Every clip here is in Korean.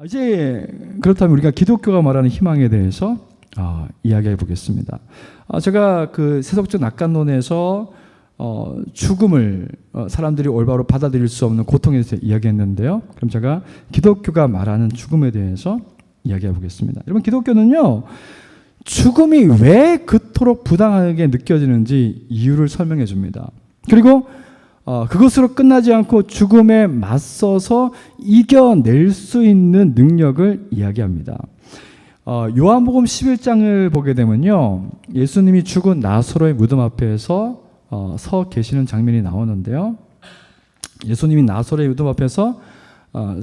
이제 그렇다면 우리가 기독교가 말하는 희망에 대해서 이야기해 보겠습니다. 제가 그 세속적 낙관론에서 죽음을 사람들이 올바로 받아들일 수 없는 고통에 대해서 이야기했는데요. 그럼 제가 기독교가 말하는 죽음에 대해서 이야기해 보겠습니다. 여러분, 기독교는요, 죽음이 왜 그토록 부당하게 느껴지는지 이유를 설명해 줍니다. 그리고 그것으로 끝나지 않고 죽음에 맞서서 이겨낼 수 있는 능력을 이야기합니다. 요한복음 11장을 보게 되면요, 예수님이 죽은 나사로의 무덤 앞에서 서 계시는 장면이 나오는데요. 예수님이 나사로의 무덤 앞에서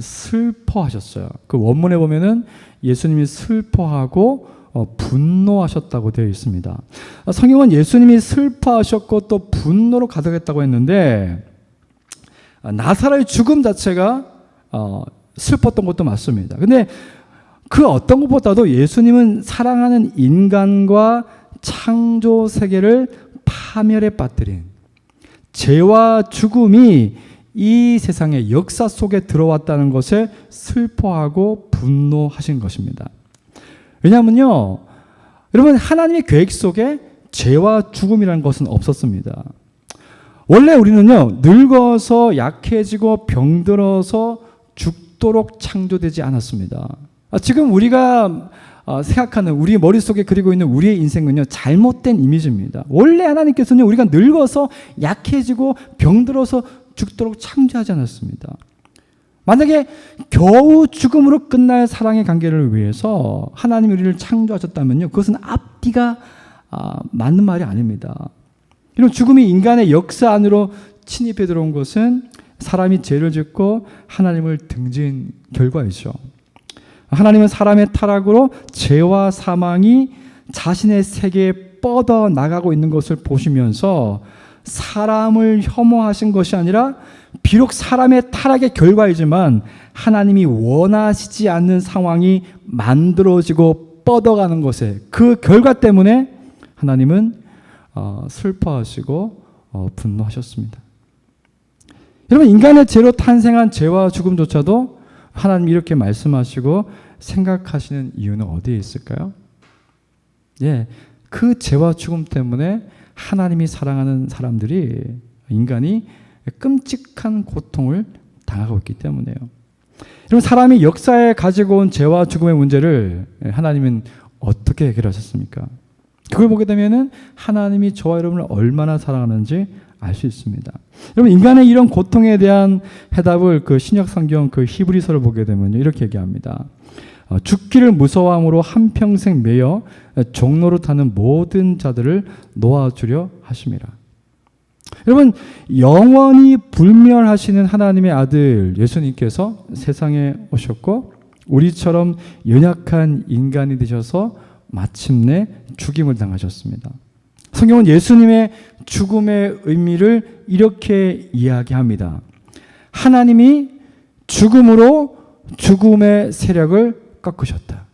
슬퍼하셨어요. 그 원문에 보면은 예수님이 슬퍼하고 분노하셨다고 되어 있습니다. 성경은 예수님이 슬퍼하셨고 또 분노로 가득했다고 했는데, 나사로의 죽음 자체가 슬펐던 것도 맞습니다. 근데 그 어떤 것보다도 예수님은 사랑하는 인간과 창조 세계를 파멸에 빠뜨린 죄와 죽음이 이 세상의 역사 속에 들어왔다는 것에 슬퍼하고 분노하신 것입니다. 왜냐하면요, 여러분, 하나님의 계획 속에 죄와 죽음이라는 것은 없었습니다. 원래 우리는요, 늙어서 약해지고 병들어서 죽도록 창조되지 않았습니다. 지금 우리가 생각하는, 우리 머릿속에 그리고 있는 우리의 인생은요, 잘못된 이미지입니다. 원래 하나님께서는 우리가 늙어서 약해지고 병들어서 죽도록 창조하지 않았습니다. 만약에 겨우 죽음으로 끝날 사랑의 관계를 위해서 하나님이 우리를 창조하셨다면요, 그것은 앞뒤가 맞는 말이 아닙니다. 이런 죽음이 인간의 역사 안으로 침입해 들어온 것은 사람이 죄를 짓고 하나님을 등진 결과이죠. 하나님은 사람의 타락으로 죄와 사망이 자신의 세계에 뻗어 나가고 있는 것을 보시면서 사람을 혐오하신 것이 아니라, 비록 사람의 타락의 결과이지만 하나님이 원하시지 않는 상황이 만들어지고 뻗어가는 것에, 그 결과 때문에 하나님은 슬퍼하시고 분노하셨습니다. 여러분, 인간의 죄로 탄생한 죄와 죽음조차도 하나님이 이렇게 말씀하시고 생각하시는 이유는 어디에 있을까요? 그 죄와 죽음 때문에 하나님이 사랑하는 사람들이, 인간이 끔찍한 고통을 당하고 있기 때문에요. 여러분, 사람이 역사에 가지고 온 죄와 죽음의 문제를 하나님은 어떻게 해결하셨습니까? 그걸 보게 되면은 하나님이 저와 여러분을 얼마나 사랑하는지 알 수 있습니다. 여러분, 인간의 이런 고통에 대한 해답을 그 신약 성경 그 히브리서를 보게 되면요, 이렇게 얘기합니다. 죽기를 무서워함으로 한평생 매여 종로로 타는 모든 자들을 놓아주려 하심이라. 여러분, 영원히 불멸하시는 하나님의 아들 예수님께서 세상에 오셨고, 우리처럼 연약한 인간이 되셔서 마침내 죽임을 당하셨습니다. 성경은 예수님의 죽음의 의미를 이렇게 이야기합니다. 하나님이 죽음으로 죽음의 세력을 꺾으셨다.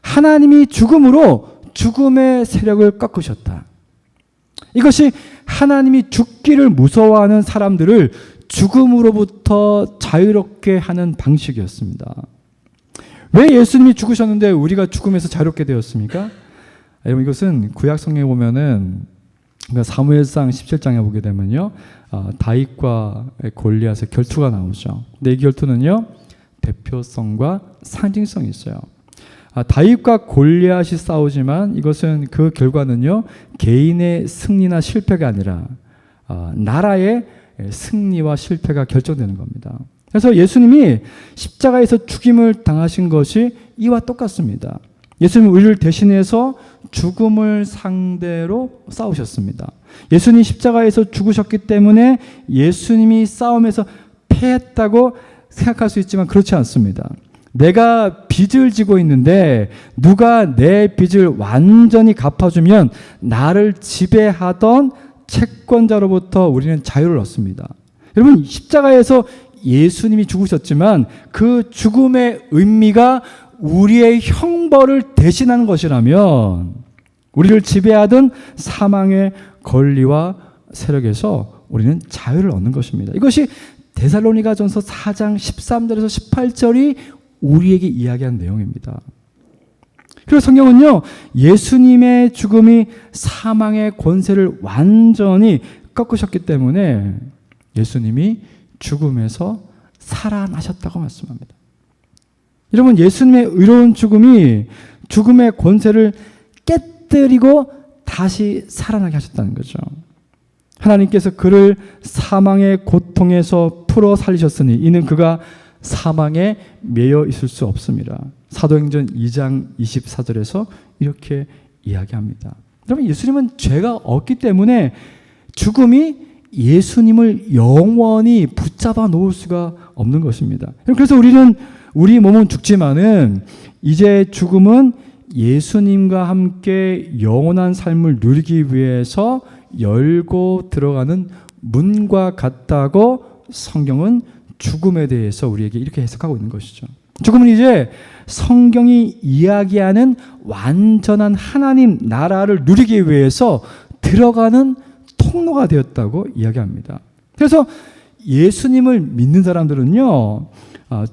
하나님이 죽음으로 죽음의 세력을 꺾으셨다. 이것이 하나님이 죽기를 무서워하는 사람들을 죽음으로부터 자유롭게 하는 방식이었습니다. 왜 예수님이 죽으셨는데 우리가 죽음에서 자유롭게 되었습니까? 여러분, 이것은 구약 성경에 보면은, 사무엘상 17장에 보게 되면요, 다윗과 골리앗의 결투가 나오죠. 근데 이 결투는요, 대표성과 상징성이 있어요. 다윗과 골리앗이 싸우지만 이것은, 그 결과는요, 개인의 승리나 실패가 아니라 나라의 승리와 실패가 결정되는 겁니다. 그래서 예수님이 십자가에서 죽임을 당하신 것이 이와 똑같습니다. 예수님은 우리를 대신해서 죽음을 상대로 싸우셨습니다. 예수님이 십자가에서 죽으셨기 때문에 예수님이 싸움에서 패했다고 생각할 수 있지만 그렇지 않습니다. 내가 빚을 지고 있는데 누가 내 빚을 완전히 갚아주면 나를 지배하던 채권자로부터 우리는 자유를 얻습니다. 여러분, 십자가에서 예수님이 죽으셨지만 그 죽음의 의미가 우리의 형벌을 대신하는 것이라면, 우리를 지배하던 사망의 권리와 세력에서 우리는 자유를 얻는 것입니다. 이것이 데살로니가전서 4장 13절에서 18절이 우리에게 이야기한 내용입니다. 그리고 성경은요, 예수님의 죽음이 사망의 권세를 완전히 꺾으셨기 때문에 예수님이 죽음에서 살아나셨다고 말씀합니다. 여러분, 예수님의 의로운 죽음이 죽음의 권세를 깨뜨리고 다시 살아나게 하셨다는 거죠. 하나님께서 그를 사망의 고통에서 풀어 살리셨으니 이는 그가 사망에 매여 있을 수 없습니다. 사도행전 2장 24절에서 이렇게 이야기합니다. 여러분, 예수님은 죄가 없기 때문에 죽음이 예수님을 영원히 붙잡아 놓을 수가 없는 것입니다. 그래서 우리 몸은 죽지만은 이제 죽음은 예수님과 함께 영원한 삶을 누리기 위해서 열고 들어가는 문과 같다고 성경은 죽음에 대해서 우리에게 이렇게 해석하고 있는 것이죠. 죽음은 이제 성경이 이야기하는 완전한 하나님 나라를 누리기 위해서 들어가는 통로가 되었다고 이야기합니다. 그래서 예수님을 믿는 사람들은요,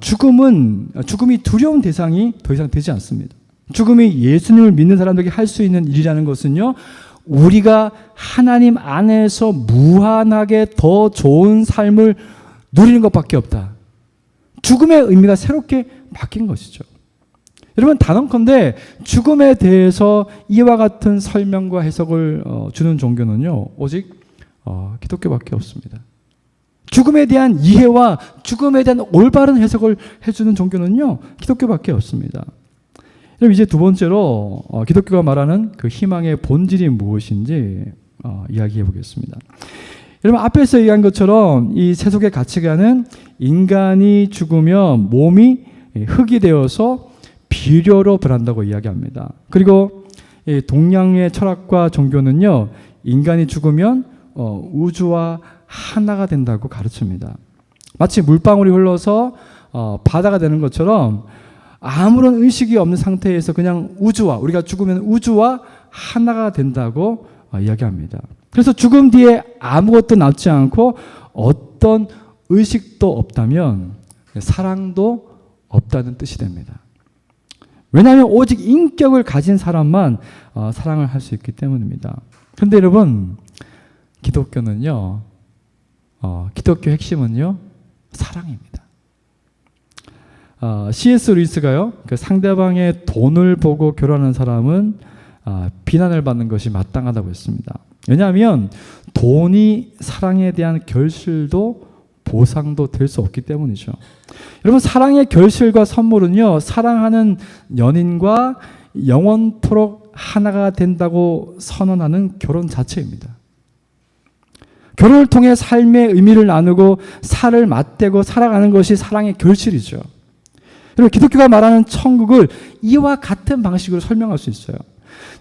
죽음이 두려운 대상이 더 이상 되지 않습니다. 죽음이 예수님을 믿는 사람들에게 할 수 있는 일이라는 것은요, 우리가 하나님 안에서 무한하게 더 좋은 삶을 누리는 것밖에 없다. 죽음의 의미가 새롭게 바뀐 것이죠. 여러분, 단언컨대 죽음에 대해서 이와 같은 설명과 해석을 주는 종교는요, 오직 기독교밖에 없습니다. 죽음에 대한 이해와 죽음에 대한 올바른 해석을 해주는 종교는요, 기독교밖에 없습니다. 그럼 이제 두 번째로 기독교가 말하는 그 희망의 본질이 무엇인지 이야기해 보겠습니다. 여러분, 앞에서 얘기한 것처럼 이 세속의 가치관은 인간이 죽으면 몸이 흙이 되어서 비료로 변한다고 이야기합니다. 그리고 동양의 철학과 종교는요, 인간이 죽으면 우주와 하나가 된다고 가르칩니다. 마치 물방울이 흘러서 바다가 되는 것처럼 아무런 의식이 없는 상태에서 그냥 우리가 죽으면 우주와 하나가 된다고 이야기합니다. 그래서 죽음 뒤에 아무것도 남지 않고 어떤 의식도 없다면 사랑도 없다는 뜻이 됩니다. 왜냐하면 오직 인격을 가진 사람만 사랑을 할 수 있기 때문입니다. 그런데 여러분, 기독교는요, 기독교 핵심은요, 사랑입니다. C.S. 루이스가요, 그 상대방의 돈을 보고 결혼하는 사람은 비난을 받는 것이 마땅하다고 했습니다. 왜냐하면 돈이 사랑에 대한 결실도 보상도 될 수 없기 때문이죠. 여러분, 사랑의 결실과 선물은요, 사랑하는 연인과 영원토록 하나가 된다고 선언하는 결혼 자체입니다. 결혼을 통해 삶의 의미를 나누고 살을 맞대고 살아가는 것이 사랑의 결실이죠. 여러분, 기독교가 말하는 천국을 이와 같은 방식으로 설명할 수 있어요.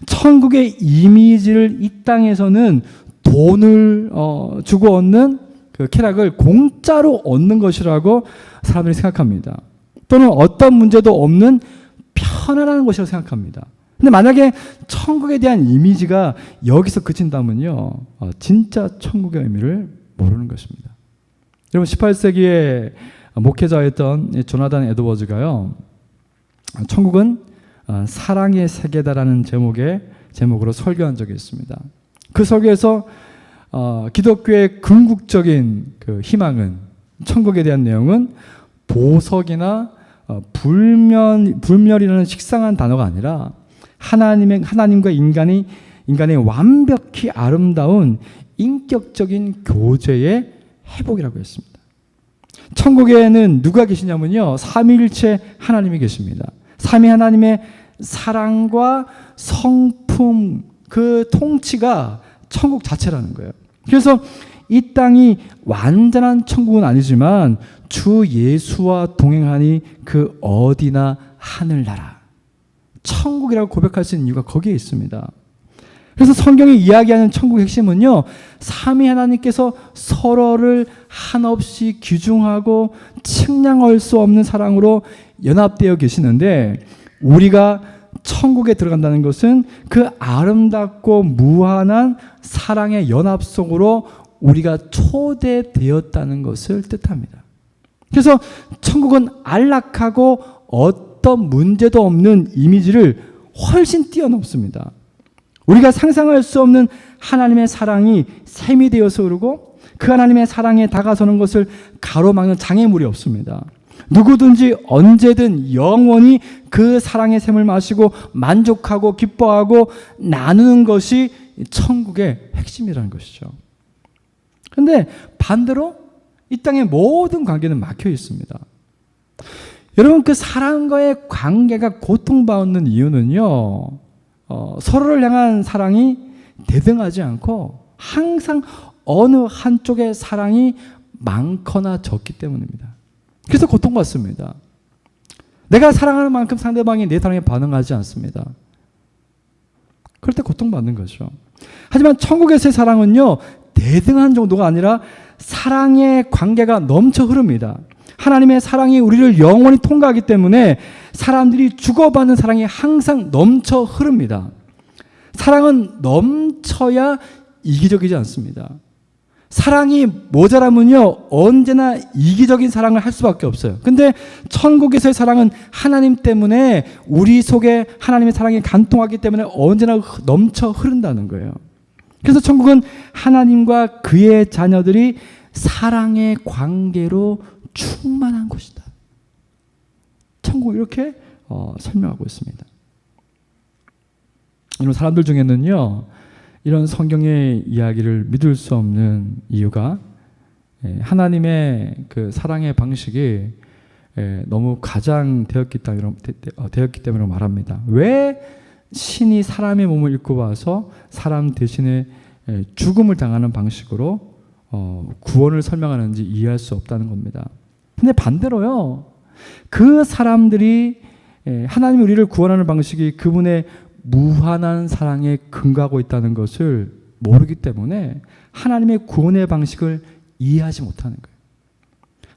천국의 이미지를 이 땅에서는 돈을 주고 얻는 그 쾌락을 공짜로 얻는 것이라고 사람들이 생각합니다. 또는 어떤 문제도 없는 편안한 것이라고 생각합니다. 근데 만약에 천국에 대한 이미지가 여기서 그친다면요, 진짜 천국의 의미를 모르는 것입니다. 여러분, 18세기에 목회자였던 조나단 에드워즈가요, 천국은 사랑의 세계다라는 제목으로 설교한 적이 있습니다. 그 설교에서 기독교의 궁극적인 그 희망은, 천국에 대한 내용은 보석이나 불멸이라는 식상한 단어가 아니라 하나님과 인간의 완벽히 아름다운 인격적인 교제의 회복이라고 했습니다. 천국에는 누가 계시냐면요, 삼위일체 하나님이 계십니다. 삼위 하나님의 사랑과 성품, 그 통치가 천국 자체라는 거예요. 그래서 이 땅이 완전한 천국은 아니지만 주 예수와 동행하니 그 어디나 하늘나라, 천국이라고 고백할 수 있는 이유가 거기에 있습니다. 그래서 성경이 이야기하는 천국의 핵심은요, 삼위 하나님께서 서로를 한없이 귀중하고 측량할 수 없는 사랑으로 연합되어 계시는데, 우리가 천국에 들어간다는 것은 그 아름답고 무한한 사랑의 연합 속으로 우리가 초대되었다는 것을 뜻합니다. 그래서 천국은 안락하고 어떤 문제도 없는 이미지를 훨씬 뛰어넘습니다. 우리가 상상할 수 없는 하나님의 사랑이 샘이 되어서 흐르고 그 하나님의 사랑에 다가서는 것을 가로막는 장애물이 없습니다. 누구든지 언제든 영원히 그 사랑의 샘을 마시고 만족하고 기뻐하고 나누는 것이 천국의 핵심이라는 것이죠. 그런데 반대로 이 땅의 모든 관계는 막혀 있습니다. 여러분, 그 사랑과의 관계가 고통받는 이유는요, 서로를 향한 사랑이 대등하지 않고 항상 어느 한쪽의 사랑이 많거나 적기 때문입니다. 그래서 고통받습니다. 내가 사랑하는 만큼 상대방이 내 사랑에 반응하지 않습니다. 그럴 때 고통받는 거죠. 하지만 천국에서의 사랑은요, 대등한 정도가 아니라 사랑의 관계가 넘쳐 흐릅니다. 하나님의 사랑이 우리를 영원히 통과하기 때문에 사람들이 주고받는 사랑이 항상 넘쳐 흐릅니다. 사랑은 넘쳐야 이기적이지 않습니다. 사랑이 모자라면요, 언제나 이기적인 사랑을 할 수밖에 없어요. 근데 천국에서의 사랑은 하나님 때문에 우리 속에 하나님의 사랑이 간통하기 때문에 언제나 넘쳐 흐른다는 거예요. 그래서 천국은 하나님과 그의 자녀들이 사랑의 관계로 충만한 곳이다. 천국 이렇게 설명하고 있습니다. 이런 사람들 중에는요, 이런 성경의 이야기를 믿을 수 없는 이유가 하나님의 그 사랑의 방식이 너무 가장되었기 때문에 말합니다. 왜 신이 사람의 몸을 입고 와서 사람 대신에 죽음을 당하는 방식으로 구원을 설명하는지 이해할 수 없다는 겁니다. 근데 반대로요, 그 사람들이 하나님이 우리를 구원하는 방식이 그분의 무한한 사랑에 근거하고 있다는 것을 모르기 때문에 하나님의 구원의 방식을 이해하지 못하는 거예요.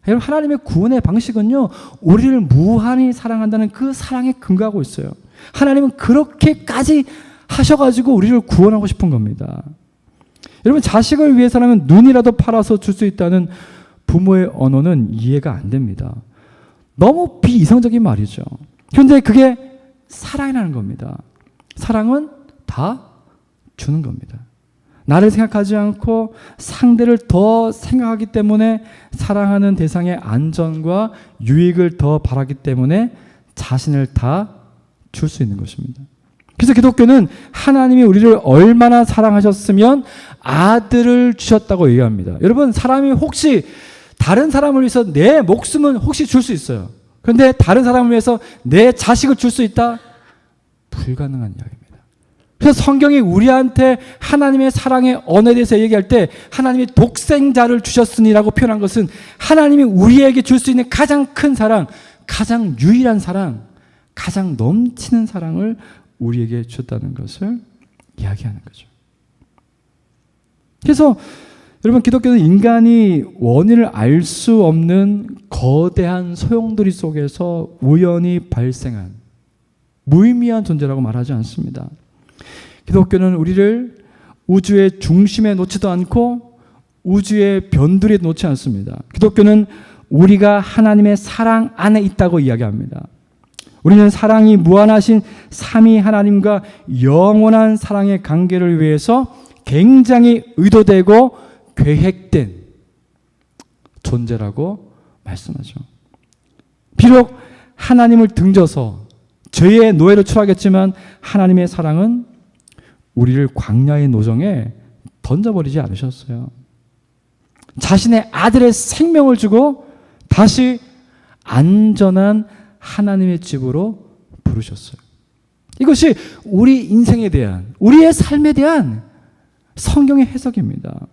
여러분, 하나님의 구원의 방식은요, 우리를 무한히 사랑한다는 그 사랑에 근거하고 있어요. 하나님은 그렇게까지 하셔가지고 우리를 구원하고 싶은 겁니다. 여러분, 자식을 위해서라면 눈이라도 팔아서 줄 수 있다는 부모의 언어는 이해가 안 됩니다. 너무 비이성적인 말이죠. 그런데 그게 사랑이라는 겁니다. 사랑은 다 주는 겁니다. 나를 생각하지 않고 상대를 더 생각하기 때문에 사랑하는 대상의 안전과 유익을 더 바라기 때문에 자신을 다 줄 수 있는 것입니다. 그래서 기독교는 하나님이 우리를 얼마나 사랑하셨으면 아들을 주셨다고 얘기합니다. 여러분, 사람이 혹시 다른 사람을 위해서 내 목숨은 혹시 줄 수 있어요. 그런데 다른 사람을 위해서 내 자식을 줄 수 있다? 불가능한 이야기입니다. 그래서 성경이 우리한테 하나님의 사랑의 언어에 대해서 얘기할 때 하나님이 독생자를 주셨으니라고 표현한 것은 하나님이 우리에게 줄 수 있는 가장 큰 사랑, 가장 유일한 사랑, 가장 넘치는 사랑을 우리에게 주셨다는 것을 이야기하는 거죠. 그래서 여러분, 기독교는 인간이 원인을 알 수 없는 거대한 소용돌이 속에서 우연히 발생한 무의미한 존재라고 말하지 않습니다. 기독교는 우리를 우주의 중심에 놓지도 않고 우주의 변두리에 놓지 않습니다. 기독교는 우리가 하나님의 사랑 안에 있다고 이야기합니다. 우리는 사랑이 무한하신 삼위 하나님과 영원한 사랑의 관계를 위해서 굉장히 의도되고 계획된 존재라고 말씀하죠. 비록 하나님을 등져서 죄의 노예로 처하겠지만 하나님의 사랑은 우리를 광야의 노정에 던져버리지 않으셨어요. 자신의 아들의 생명을 주고 다시 안전한 하나님의 집으로 부르셨어요. 이것이 우리 인생에 대한, 우리의 삶에 대한 성경의 해석입니다.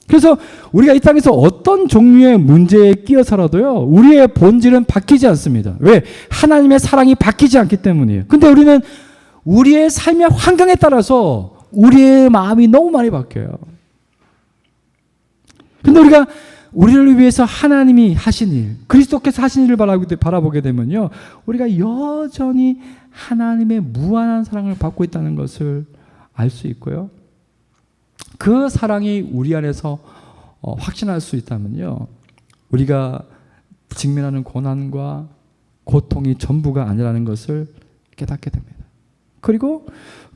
그래서 우리가 이 땅에서 어떤 종류의 문제에 끼어서라도요, 우리의 본질은 바뀌지 않습니다. 왜? 하나님의 사랑이 바뀌지 않기 때문이에요. 근데 우리는 우리의 삶의 환경에 따라서 우리의 마음이 너무 많이 바뀌어요. 근데 우리가 우리를 위해서 하나님이 하신 일, 그리스도께서 하신 일을 바라보게 되면요, 우리가 여전히 하나님의 무한한 사랑을 받고 있다는 것을 알 수 있고요. 그 사랑이 우리 안에서 확신할 수 있다면요, 우리가 직면하는 고난과 고통이 전부가 아니라는 것을 깨닫게 됩니다. 그리고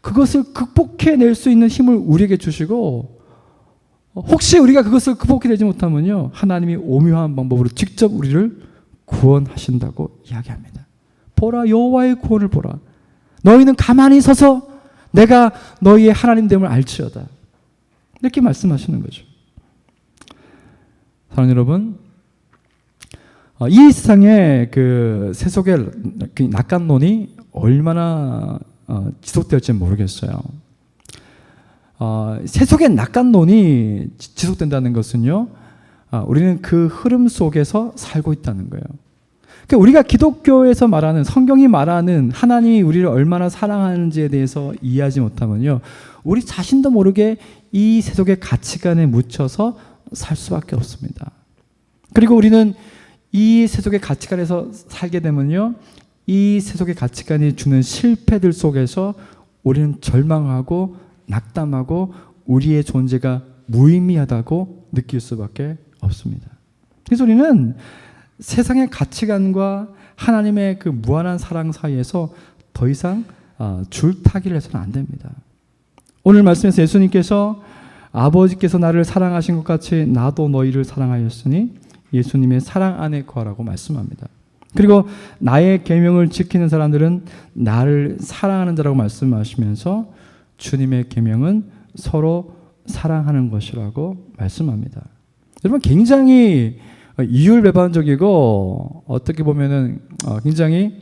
그것을 극복해낼 수 있는 힘을 우리에게 주시고, 혹시 우리가 그것을 극복해내지 못하면요, 하나님이 오묘한 방법으로 직접 우리를 구원하신다고 이야기합니다. 보라, 여호와의 구원을 보라. 너희는 가만히 서서 내가 너희의 하나님됨을 알지어다. 이렇게 말씀하시는 거죠. 사랑하는 여러분, 이 세상에 그 세속의 그 낙관론이 얼마나 지속될지 모르겠어요. 세속의 낙관론이 지속된다는 것은요, 우리는 그 흐름 속에서 살고 있다는 거예요. 그러니까 우리가 기독교에서 말하는, 성경이 말하는 하나님이 우리를 얼마나 사랑하는지에 대해서 이해하지 못하면요, 우리 자신도 모르게 이 세속의 가치관에 묻혀서 살 수밖에 없습니다. 그리고 우리는 이 세속의 가치관에서 살게 되면요, 이 세속의 가치관이 주는 실패들 속에서 우리는 절망하고 낙담하고 우리의 존재가 무의미하다고 느낄 수밖에 없습니다. 그래서 우리는 세상의 가치관과 하나님의 그 무한한 사랑 사이에서 더 이상 줄타기를 해서는 안 됩니다. 오늘 말씀에서 예수님께서 아버지께서 나를 사랑하신 것 같이 나도 너희를 사랑하였으니 예수님의 사랑 안에 거하라고 말씀합니다. 그리고 나의 계명을 지키는 사람들은 나를 사랑하는 자라고 말씀하시면서 주님의 계명은 서로 사랑하는 것이라고 말씀합니다. 여러분, 굉장히 이율배반적이고 어떻게 보면은 굉장히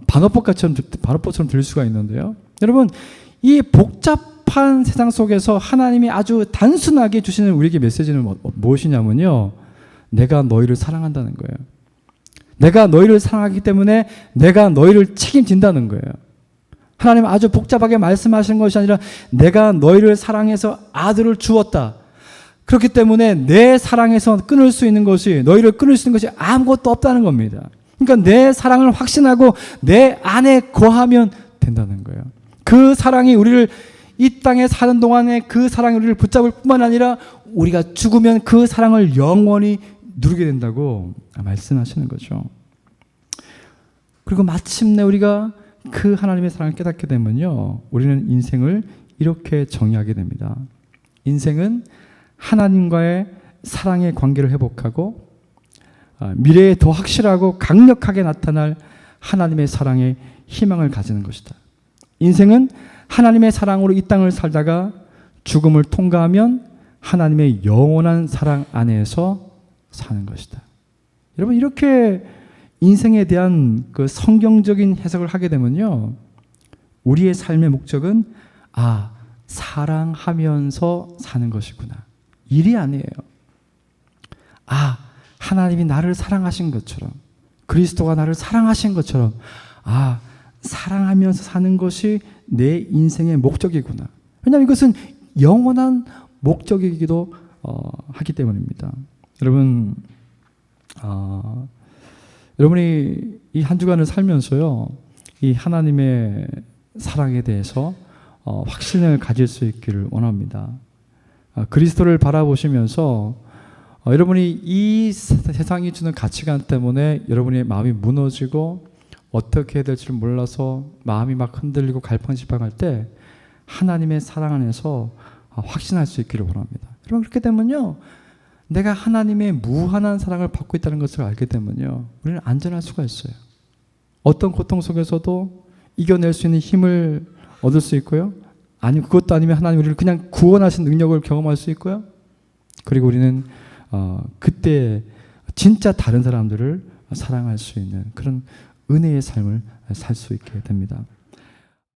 반어법처럼 들릴 수가 있는데요. 여러분, 이 복잡한 세상 속에서 하나님이 아주 단순하게 주시는 우리에게 메시지는 무엇이냐면요, 내가 너희를 사랑한다는 거예요. 내가 너희를 사랑하기 때문에 내가 너희를 책임진다는 거예요. 하나님은 아주 복잡하게 말씀하시는 것이 아니라 내가 너희를 사랑해서 아들을 주었다. 그렇기 때문에 내 사랑에서 끊을 수 있는 것이, 너희를 끊을 수 있는 것이 아무것도 없다는 겁니다. 그러니까 내 사랑을 확신하고 내 안에 거하면 된다는 거예요. 그 사랑이 우리를 이 땅에 사는 동안에 그 사랑이 우리를 붙잡을 뿐만 아니라 우리가 죽으면 그 사랑을 영원히 누리게 된다고 말씀하시는 거죠. 그리고 마침내 우리가 그 하나님의 사랑을 깨닫게 되면요, 우리는 인생을 이렇게 정의하게 됩니다. 인생은 하나님과의 사랑의 관계를 회복하고 미래에 더 확실하고 강력하게 나타날 하나님의 사랑의 희망을 가지는 것이다. 인생은 하나님의 사랑으로 이 땅을 살다가 죽음을 통과하면 하나님의 영원한 사랑 안에서 사는 것이다. 여러분, 이렇게 인생에 대한 그 성경적인 해석을 하게 되면요, 우리의 삶의 목적은 사랑하면서 사는 것이구나. 일이 아니에요. 하나님이 나를 사랑하신 것처럼, 그리스도가 나를 사랑하신 것처럼, 사랑하면서 사는 것이 내 인생의 목적이구나. 왜냐하면 이것은 영원한 목적이기도 하기 때문입니다. 여러분, 여러분이 이 한 주간을 살면서요, 이 하나님의 사랑에 대해서 확신을 가질 수 있기를 원합니다. 그리스도를 바라보시면서 여러분이 이 세상이 주는 가치관 때문에 여러분의 마음이 무너지고 어떻게 해야 될지를 몰라서 마음이 막 흔들리고 갈팡질팡할 때 하나님의 사랑 안에서 확신할 수 있기를 원합니다. 여러분, 그렇게 되면요, 내가 하나님의 무한한 사랑을 받고 있다는 것을 알게 되면요, 우리는 안전할 수가 있어요. 어떤 고통 속에서도 이겨낼 수 있는 힘을 얻을 수 있고요, 아니면 그것도 아니면 하나님 우리를 그냥 구원하신 능력을 경험할 수 있고요, 그리고 우리는 그때 진짜 다른 사람들을 사랑할 수 있는 그런 은혜의 삶을 살 수 있게 됩니다.